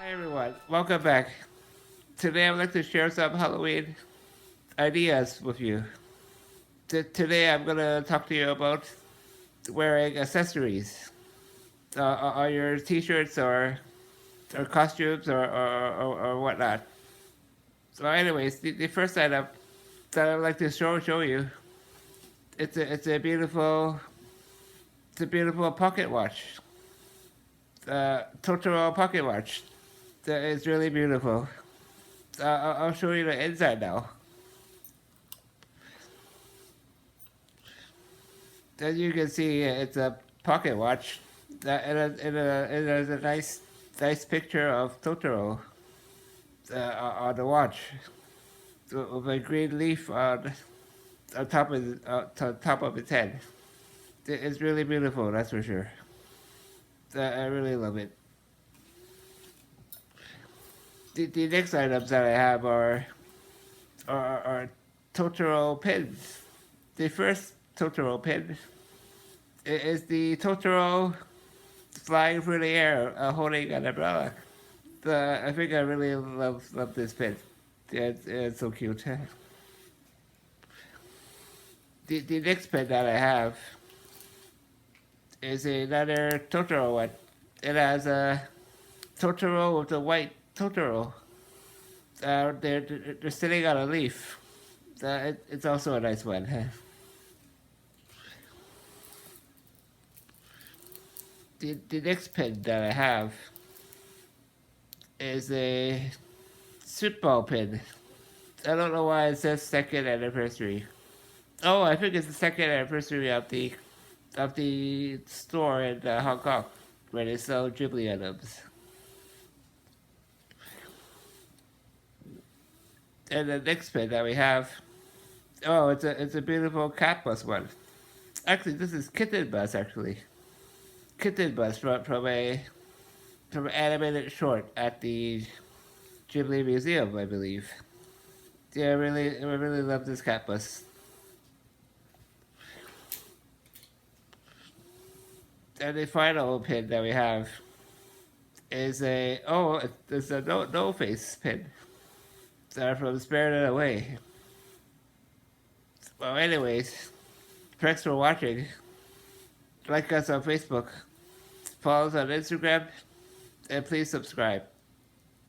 Hi everyone, welcome back. Today I would like to share some Halloween ideas with you. Today I'm gonna talk to you about wearing accessories on your t-shirts or costumes or whatnot. So anyways, the first item that I would like to show you, it's a beautiful pocket watch. Totoro pocket watch. That is really beautiful. I'll show you the inside now. As you can see, it's a pocket watch. It has a nice picture of Totoro on the watch, with a green leaf on top of its head. It's really beautiful, that's for sure. I really love it. The next items that I have are Totoro pins. The first Totoro pin is the Totoro flying through the air, holding an umbrella. I think I really love this pin. Yeah, it's so cute. The next pin that I have is another Totoro one. It has a Totoro with a white Totoro. They're sitting on a leaf. It's also a nice one. The next pin that I have is a suit ball pin. I don't know why it says second anniversary. Oh, I think it's the second anniversary of the store in Hong Kong where they sell Ghibli items. And the next pin that we have, oh, it's a beautiful cat bus one. Actually, this is kitten bus. Actually, kitten bus from an animated short at the Ghibli Museum, I believe. Yeah, I really love this cat bus. And the final pin that we have is it's a no face pin. From Spirited Away. Well, anyways, thanks for watching. Like us on Facebook, follow us on Instagram, and please subscribe.